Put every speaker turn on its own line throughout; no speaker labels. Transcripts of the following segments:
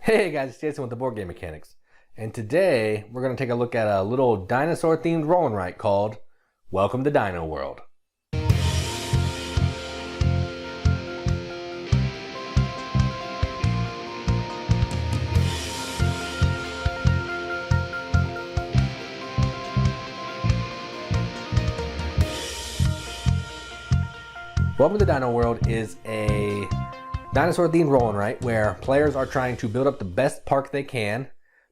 Hey guys, it's Jason with the Board Game Mechanics. And today we're going to take a look at a little dinosaur themed roll and write called Welcome to Dino World. Welcome to Dino World is a dinosaur themed roll and write where players are trying to build up the best park they can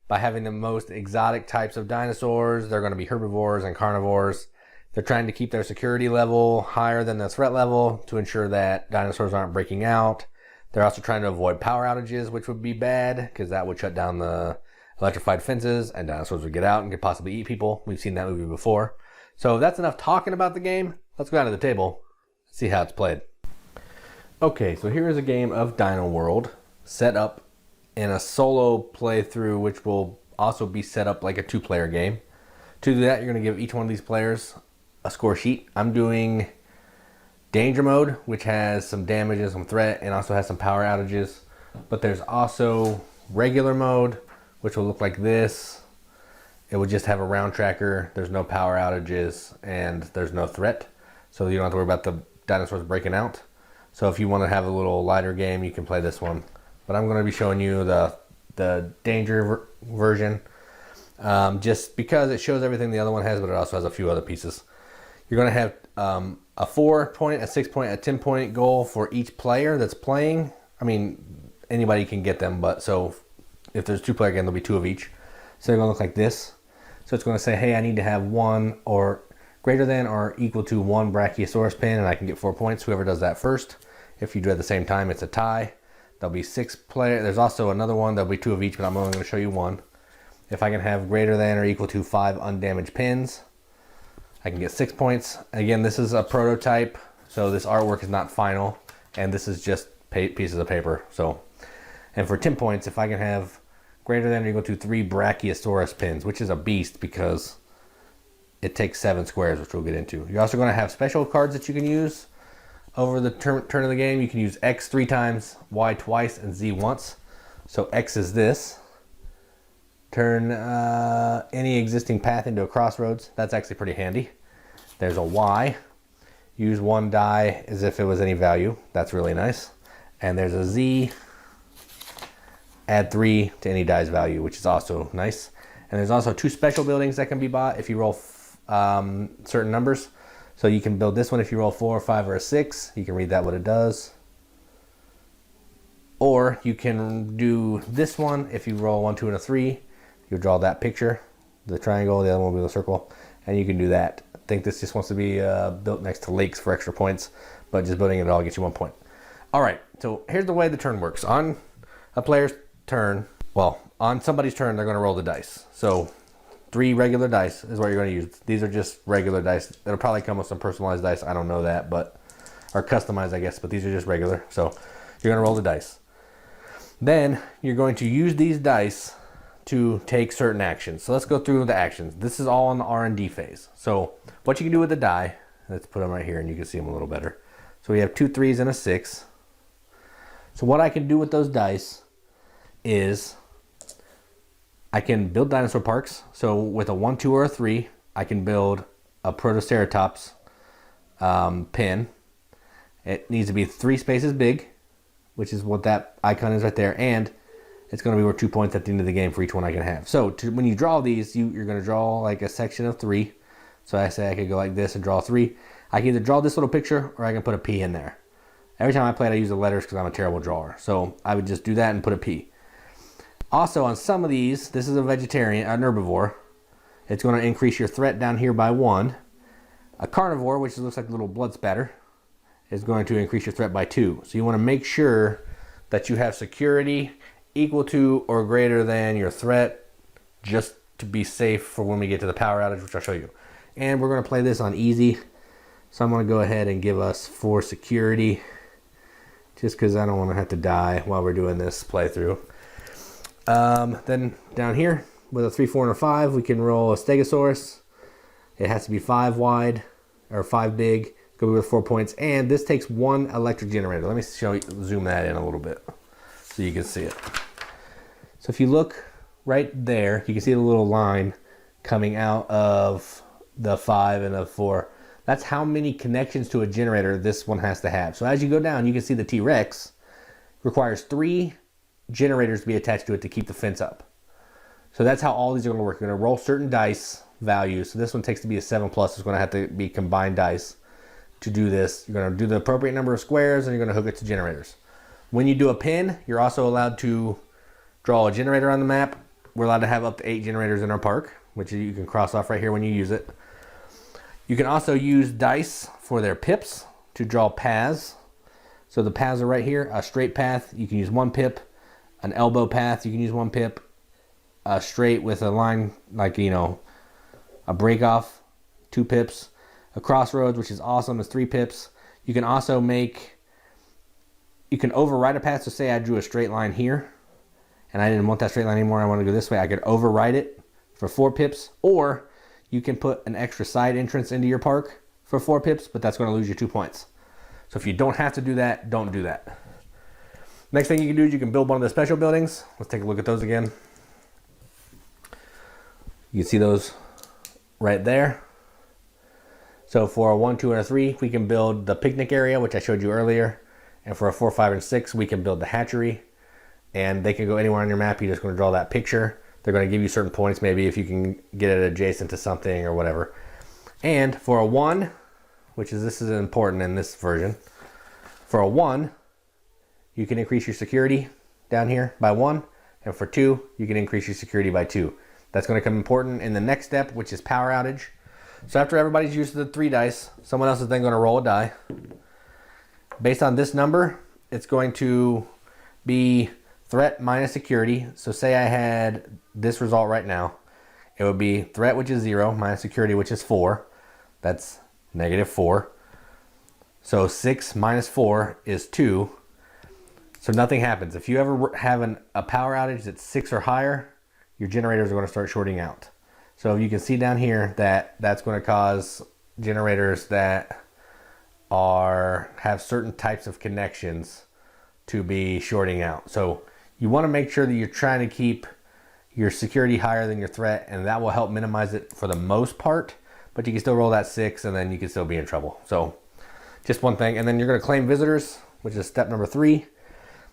by having the most exotic types of dinosaurs. They're going to be herbivores and carnivores. They're trying to keep their security level higher than the threat level to ensure that dinosaurs aren't breaking out. They're also trying to avoid power outages, which would be bad because that would shut down the electrified fences and dinosaurs would get out and could possibly eat people. We've seen that movie before. So that's enough talking about the game. Let's go down to the table, see how it's played. Okay, so here is a game of Dino World set up in a solo playthrough, which will also be set up like a two-player game. To do that, you're going to give each one of these players a score sheet. I'm doing Danger Mode, which has some damage and some threat, and also has some power outages. But there's also Regular Mode, which will look like this. It will just have a round tracker. There's no power outages, and there's no threat. So you don't have to worry about the dinosaurs breaking out. So if you want to have a little lighter game, you can play this one. But I'm going to be showing you the danger version, just because it shows everything the other one has, but it also has a few other pieces. You're going to have a 4-point, a 6-point, a 10-point goal for each player that's playing. I mean, anybody can get them, but so if there's two-player game, there'll be two of each. So they're going to look like this. So it's going to say, hey, I need to have one or greater than or equal to one Brachiosaurus pin, and I can get 4 points. Whoever does that first. If you do it at the same time, it's a tie. There'll be 6 players. There's also another one. There'll be 2 of each, but I'm only going to show you one. If I can have greater than or equal to 5 undamaged pins, I can get 6 points. Again, this is a prototype, so this artwork is not final, and this is just pieces of paper. So, and for 10 points, if I can have greater than or equal to 3 Brachiosaurus pins, which is a beast because it takes 7 squares, which we'll get into. You're also going to have special cards that you can use over the turn of the game. You can use X 3 times, Y twice, and Z once. So X is this. Turn any existing path into a crossroads. That's actually pretty handy. There's a Y. Use 1 die as if it was any value. That's really nice. And there's a Z. Add 3 to any die's value, which is also nice. And there's also 2 special buildings that can be bought if you roll certain numbers. So you can build this one if you roll 4, 5, or a 6. You can read that what it does. Or you can do this one if you roll 1, 2, and a 3. You'll draw that picture, the triangle, the other one will be the circle, and you can do that. I think this just wants to be built next to lakes for extra points, but just building it all gets you 1 point. All right, so here's the way the turn works. On a player's turn, well, on somebody's turn, they're going to roll the dice. So 3 regular dice is what you're going to use. These are just regular dice. It'll probably come with some personalized dice. I don't know that, but or customized, I guess. But these are just regular. So you're going to roll the dice. Then you're going to use these dice to take certain actions. So let's go through the actions. This is all in the R&D phase. So what you can do with the die, let's put them right here and you can see them a little better. So we have 2 3s and a 6. So what I can do with those dice is I can build dinosaur parks. So with a 1, 2, or a 3, I can build a Protoceratops pin. It needs to be 3 spaces big, which is what that icon is right there. And it's going to be worth 2 points at the end of the game for each one I can have. So when you draw these, you're going to draw like a section of 3. So I say I could go like this and draw 3. I can either draw this little picture or I can put a P in there. Every time I play it, I use the letters because I'm a terrible drawer. So I would just do that and put a P. Also, on some of these, this is a vegetarian, an herbivore. It's going to increase your threat down here by 1. A carnivore, which looks like a little blood spatter, is going to increase your threat by 2. So you want to make sure that you have security equal to or greater than your threat, just to be safe for when we get to the power outage, which I'll show you. And we're going to play this on easy. So I'm going to go ahead and give us 4 security, just because I don't want to have to die while we're doing this playthrough. Then down here with a 3, 4, and a 5, we can roll a Stegosaurus. It has to be 5 wide or 5 big. Go with 4 points, and this takes 1 electric generator. Let me show you, zoom that in a little bit so you can see it. So if you look right there, you can see the little line coming out of the 5 and the 4. That's how many connections to a generator this one has to have. So as you go down, you can see the T-Rex requires 3 generators to be attached to it to keep the fence up. So that's how all these are going to work. You're going to roll certain dice values. So this one takes to be a 7+. It's going to have to be combined dice to do this. You're going to do the appropriate number of squares, and you're going to hook it to generators. When you do a pin, you're also allowed to draw a generator on the map. We're allowed to have up to 8 generators in our park, which you can cross off right here when you use it. You can also use dice for their pips to draw paths. So the paths are right here. A straight path, you can use 1 pip. An elbow path, you can use 1 pip. A straight with a line, like, you know, a break off, 2 pips. A crossroads, which is awesome, is 3 pips. You can also you can override a path. So say I drew a straight line here, and I didn't want that straight line anymore, I want to go this way. I could override it for 4 pips, or you can put an extra side entrance into your park for 4 pips, but that's going to lose you 2 points. So if you don't have to do that, don't do that. Next thing you can do is you can build one of the special buildings. Let's take a look at those again. You can see those right there. So for a 1, 2, and a 3, we can build the picnic area, which I showed you earlier. And for a 4, 5, and 6, we can build the hatchery. And they can go anywhere on your map. You're just going to draw that picture. They're going to give you certain points, maybe if you can get it adjacent to something or whatever. And for a 1, this is important in this version. For a 1, you can increase your security down here by 1. And for 2, you can increase your security by 2. That's going to come important in the next step, which is power outage. So after everybody's used the 3 dice, someone else is then going to roll a die. Based on this number, it's going to be threat minus security. So say I had this result right now. It would be threat, which is 0, minus security, which is 4. That's -4. So 6 minus 4 is 2. So nothing happens. If you ever have a power outage that's 6 or higher, your generators are going to start shorting out. So you can see down here that that's going to cause generators that have certain types of connections to be shorting out. So you want to make sure that you're trying to keep your security higher than your threat, and that will help minimize it for the most part, but you can still roll that 6 and then you can still be in trouble. So just one thing. And then you're going to claim visitors, which is step number 3.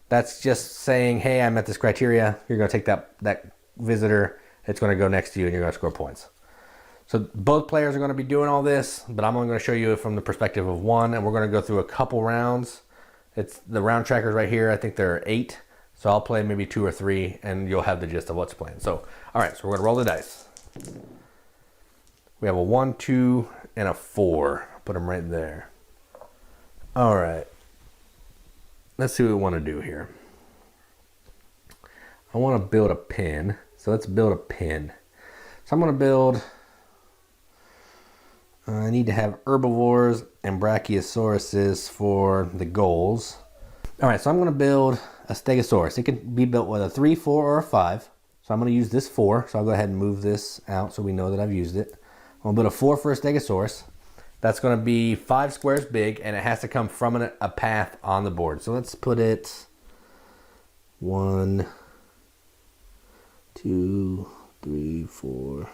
That's just saying, hey, I met this criteria. You're going to take that visitor. It's going to go next to you and you're going to score points. So both players are going to be doing all this, but I'm only going to show you it from the perspective of 1, and we're going to go through a couple rounds. It's the round trackers right here. I think there are 8. So I'll play maybe 2 or 3 and you'll have the gist of what's playing. So, all right, so we're going to roll the dice. We have a 1, 2, and a 4. Put them right there. All right. Let's see what we want to do here. I want to build a pin. So let's build a pin. So I'm going to build... I need to have herbivores and brachiosauruses for the goals. All right, so I'm going to build a stegosaurus. It can be built with a 3, 4, or a 5. So I'm going to use this 4. So I'll go ahead and move this out so we know that I've used it. I'm going to build a 4 for a stegosaurus. That's going to be 5 squares big, and it has to come from a path on the board. So let's put it 1, 2, 3, 4.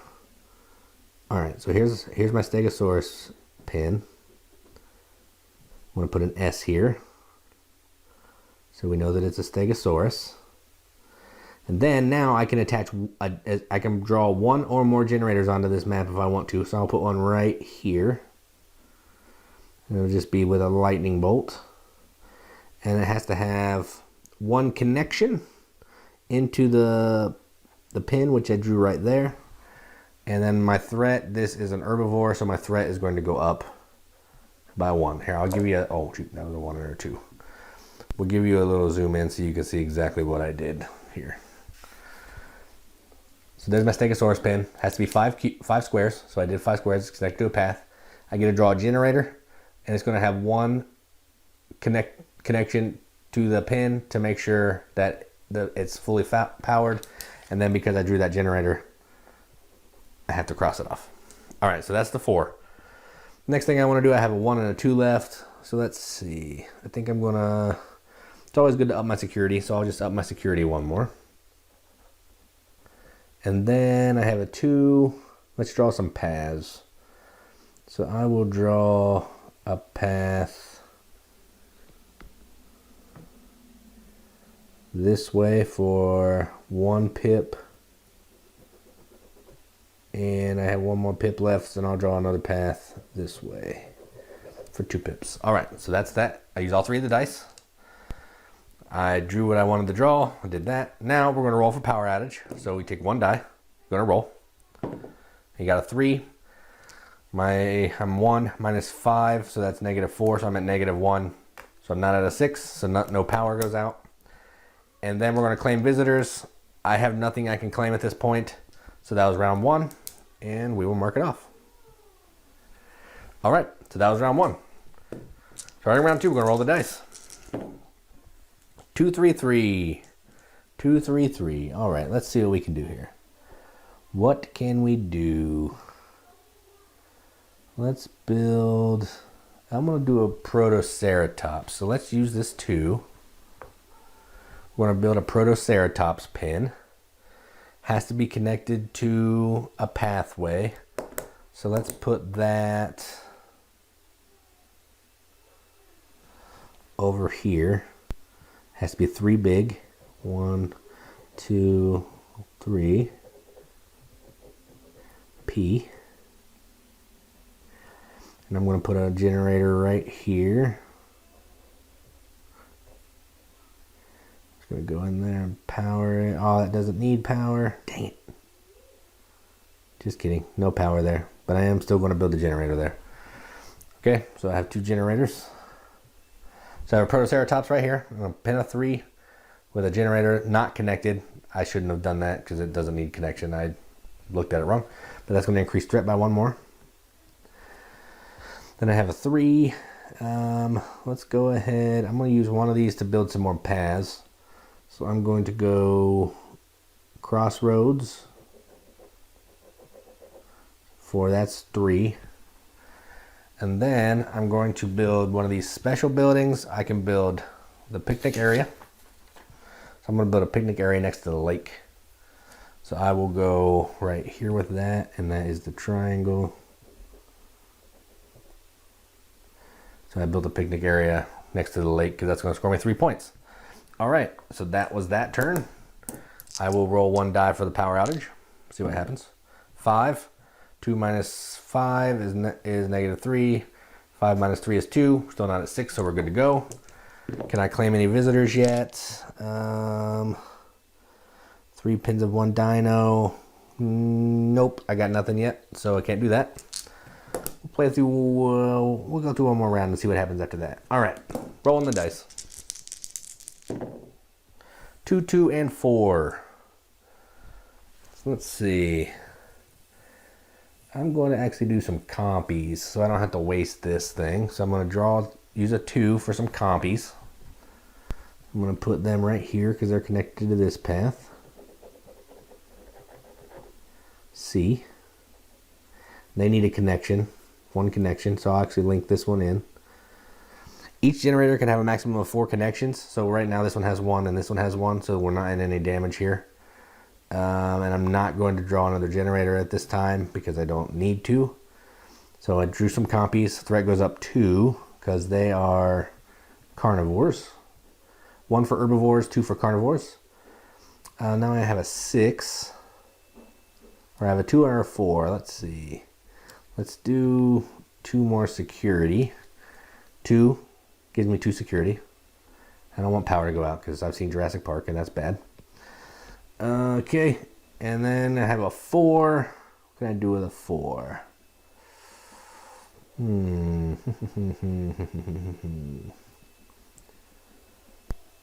All right, so here's my stegosaurus pin. I'm going to put an S here, so we know that it's a stegosaurus. And then now I can attach, I can draw 1 or more generators onto this map if I want to. So I'll put one right here. And it'll just be with a lightning bolt. And it has to have 1 connection into the pin, which I drew right there. And then my threat, this is an herbivore, so my threat is going to go up by 1. Here, I'll give you a, oh shoot, that was a 1 or a 2. We'll give you a little zoom in so you can see exactly what I did here. So there's my stegosaurus pin. Has to be 5 squares, so I did 5 squares. It's connected to a path. I get to draw a generator, and it's going to have 1 connection to the pin to make sure that it's fully powered. And then because I drew that generator, I have to cross it off. All right, so that's the 4. Next thing I want to do, I have a 1 and a 2 left. So let's see. I think I'm gonna, it's always good to up my security, so I'll just up my security 1 more. And then I have a 2. Let's draw some paths. So I will draw a path this way for 1 pip. And I have 1 more pip left, and I'll draw another path this way for 2 pips. All right, so that's that. I use all 3 of the dice. I drew what I wanted to draw. I did that. Now we're going to roll for power outage. So we take 1 die. We're going to roll. You got a 3. I'm 1 minus 5, so that's -4. So I'm at -1. So I'm not at a 6. So no power goes out. And then we're going to claim visitors. I have nothing I can claim at this point. So that was round 1, and we will mark it off. All right, so that was round 1. Starting round 2, we're going to roll the dice. 2, 3, 3. 2, 3, 3. All right, let's see what we can do here. What can we do? Let's build... I'm going to do a Protoceratops. So let's use this 2. We're going to build a Protoceratops pin. Has to be connected to a pathway. So let's put that over here. Has to be 3 big. 1, 2, 3. P. And I'm going to put a generator right here. It's going to go in there and power it. Oh, that doesn't need power. Dang it. Just kidding. No power there. But I am still going to build a generator there. Okay, so I have 2 generators. So I have a Protoceratops right here. I'm going to pin a 3 with a generator not connected. I shouldn't have done that because it doesn't need connection. I looked at it wrong. But that's going to increase threat by 1 more. Then I have a 3. Let's go ahead. I'm going to use one of these to build some more paths. So I'm going to go crossroads. That's 3. And then I'm going to build one of these special buildings. I can build the picnic area. So I'm going to build a picnic area next to the lake. So I will go right here with that, and that is the triangle. So I built a picnic area next to the lake because that's going to score me 3 points. All right, so that was that turn. I will roll 1 die for the power outage. See what happens. 5. 2 minus 5 is -3. 5 minus 3 is 2. Still not at 6, so we're good to go. Can I claim any visitors yet? 3 pins of 1 dino. Nope, I got nothing yet, so I can't do that. We'll play through. We'll go through 1 more round and see what happens after that. All right, rolling the dice. 2, 2, and 4. So let's see. I'm going to actually do some compies so I don't have to waste this thing. So I'm going to use a 2 for some compies. I'm going to put them right here because they're connected to this path. C. They need a connection. 1 connection, so I'll actually link this one in. Each generator can have a maximum of 4 connections. So right now this one has 1 and this one has 1, so we're not in any damage here. And I'm not going to draw another generator at this time because I don't need to. So I drew some compies. Threat goes up 2 because they are carnivores. 1 for herbivores, 2 for carnivores. Now I have a 6. Or I have a 2 or a 4. Let's see. Let's do 2 more security. 2 gives me 2 security. I don't want power to go out because I've seen Jurassic Park and that's bad. Okay, and then I have a 4. What can I do with a 4?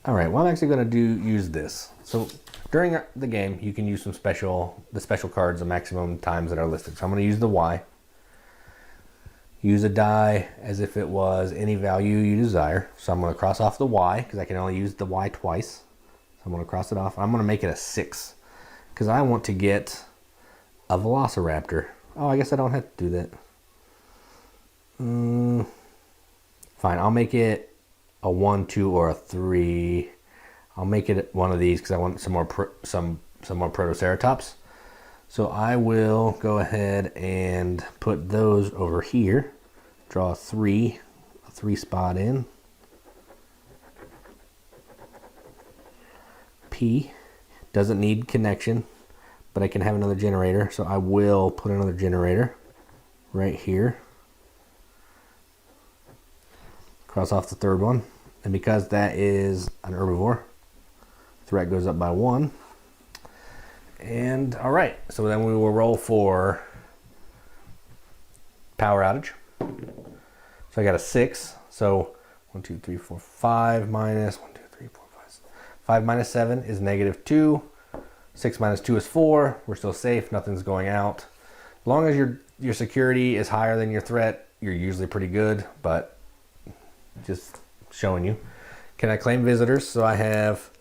All right, well, I'm actually going to use this. So during the game, you can use the special cards the maximum times that are listed. So I'm going to use the Y. Use a die as if it was any value you desire. So I'm going to cross off the Y because I can only use the Y twice. So I'm going to cross it off. I'm going to make it a 6 because I want to get a Velociraptor. Oh, I guess I don't have to do that. Fine, I'll make it a 1, 2, or a 3. I'll make it one of these because I want some more Protoceratops. So I will go ahead and put those over here. Draw a three spot in. P doesn't need connection, but I can have another generator, so I will put another generator right here. Cross off the third one, and because that is an herbivore, threat goes up by 1. And all right, so then we will roll for power outage. So I got a 6. So 1, 2, 3, 4, 5 minus 1, 2, 3, 4, 5. 5 minus 7 is -2. 6 minus 2 is 4. We're still safe. Nothing's going out. As long as your security is higher than your threat, you're usually pretty good. But just showing you. Can I claim visitors? So I have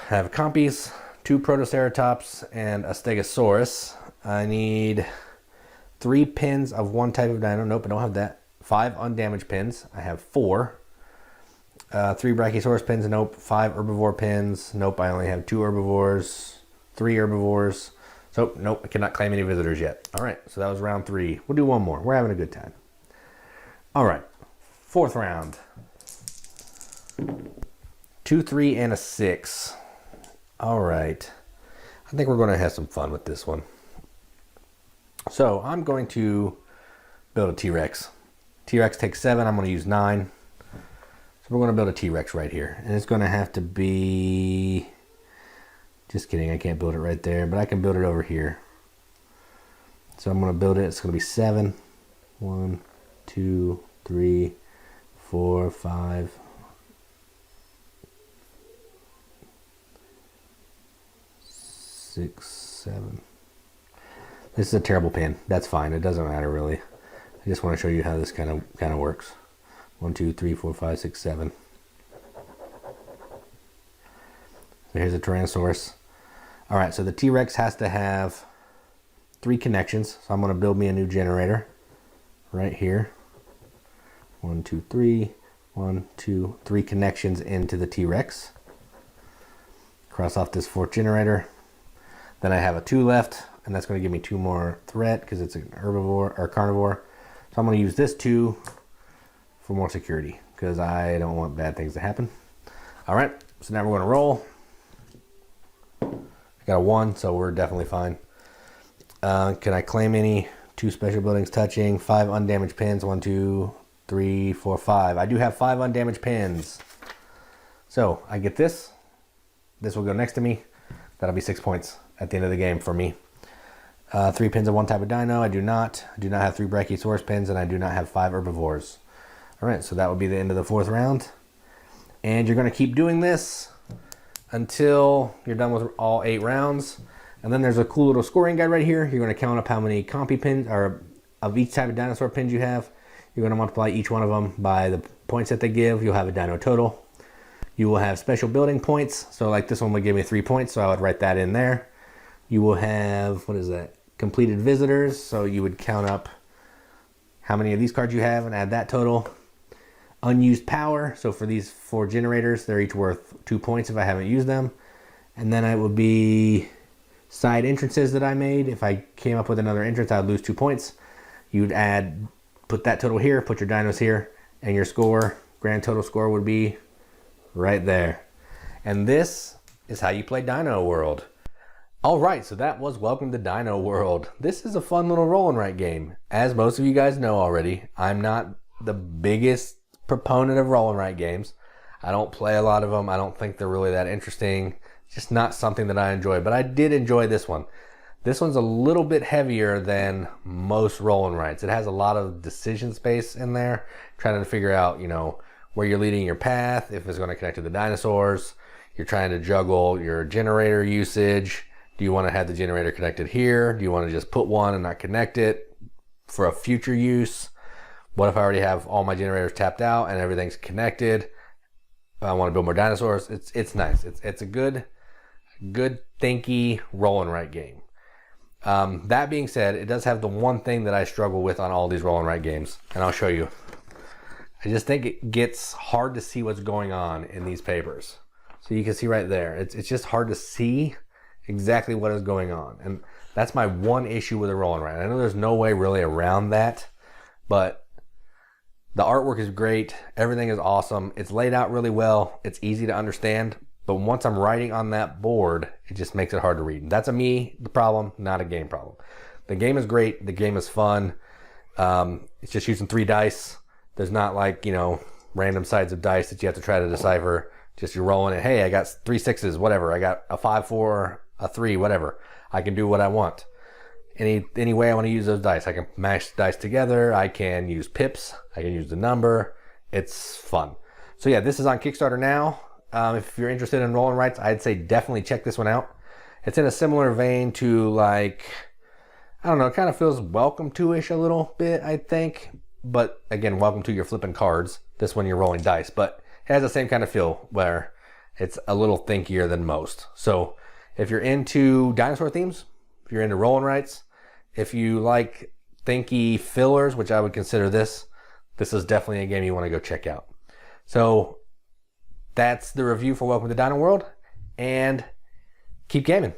compies, 2 protoceratops, and a stegosaurus. I need 3 pins of one type of dino. Nope, I don't have that. 5 undamaged pins. I have 4. 3 brachiosaurus pins. Nope. 5 herbivore pins. Nope, I only have 2 herbivores. 3 herbivores. So nope, I cannot claim any visitors yet. All right, so that was round 3. We'll do one more. We're having a good time. All right, 4th round. 2, 3, and a 6. All right, I think we're going to have some fun with this one. So I'm going to build a T-Rex. T-Rex takes 7. I'm going to use 9. So we're going to build a T-Rex right here. And it's going to have to be... Just kidding, I can't build it right there, but I can build it over here. So I'm going to build it. It's going to be 7. 1, 2, 3, 4, 5... 6, 7. This is a terrible pin. That's fine. It doesn't matter really. I just want to show you how this kind of works. 1, 2, 3, 4, 5, 6, 7. So here's a Tyrannosaurus. All right, so the T-Rex has to have 3 connections. So I'm going to build me a new generator right here. 1, 2, 3. 1, 2, 3 connections into the T-Rex. Cross off this 4th generator. Then I have a 2 left, and that's going to give me 2 more threat because it's an herbivore or carnivore. So I'm going to use this 2 for more security because I don't want bad things to happen. All right, so now we're going to roll. I got a 1, so we're definitely fine. Can I claim any? 2 special buildings touching, 5 undamaged pins, 1, 2, 3, 4, 5. I do have 5 undamaged pins. So I get this. This will go next to me. That'll be 6 points at the end of the game for me. 3 pins of one type of dino. I do not have 3 brachiosaurus pins, and I do not have 5 herbivores. All right, so that would be the end of the 4th round. And you're going to keep doing this until you're done with all 8 rounds. And then there's a cool little scoring guide right here. You're going to count up how many compy pins, or of each type of dinosaur pins you have. You're going to multiply each one of them by the points that they give. You'll have a dino total. You will have special building points. So like this one would give me 3 points, so I would write that in there. You will have, what is that? Completed visitors. So you would count up how many of these cards you have and add that total. Unused power. So for these 4 generators, they're each worth 2 points if I haven't used them. And then it would be side entrances that I made. If I came up with another entrance, I'd lose 2 points. You'd put that total here, put your dinos here, and your score, grand total score would be right there. And this is how you play Dino World. All right, so that was Welcome to Dino World. This is a fun little roll and write game. As most of you guys know already, I'm not the biggest proponent of roll and write games. I don't play a lot of them. I don't think they're really that interesting. It's just not something that I enjoy, but I did enjoy this one. This one's a little bit heavier than most roll and writes. It has a lot of decision space in there, trying to figure out, where you're leading your path, if it's going to connect to the dinosaurs. You're trying to juggle your generator usage. Do you want to have the generator connected here? Do you want to just put one and not connect it for a future use? What if I already have all my generators tapped out and everything's connected? I want to build more dinosaurs. It's nice. It's a good thinky roll and write game. That being said, it does have the one thing that I struggle with on all these roll and write games, and I'll show you. I just think it gets hard to see what's going on in these papers. So you can see right there, it's just hard to see exactly what is going on. And that's my one issue with a roll and write. I know there's no way really around that, but the artwork is great. Everything is awesome. It's laid out really well. It's easy to understand. But once I'm writing on that board, it just makes it hard to read. That's the problem, not a game problem. The game is great. The game is fun. It's just using 3 dice. There's not like, random sides of dice that you have to try to decipher. Just you're rolling it. Hey, I got 3 6s, whatever. I got a 5, 4, a 3, whatever. I can do what I want. Any way I want to use those dice. I can mash dice together. I can use pips. I can use the number. It's fun. So yeah, this is on Kickstarter now. If you're interested in roll and writes, I'd say definitely check this one out. It's in a similar vein to, like, I don't know, it kind of feels Welcome to-ish a little bit, I think. But again, Welcome to, you're flipping cards. This one you're rolling dice. But it has the same kind of feel where it's a little thinkier than most. So if you're into dinosaur themes, if you're into roll and writes, if you like thinky fillers, which I would consider this is definitely a game you want to go check out. So that's the review for Welcome to Dino World, and keep gaming.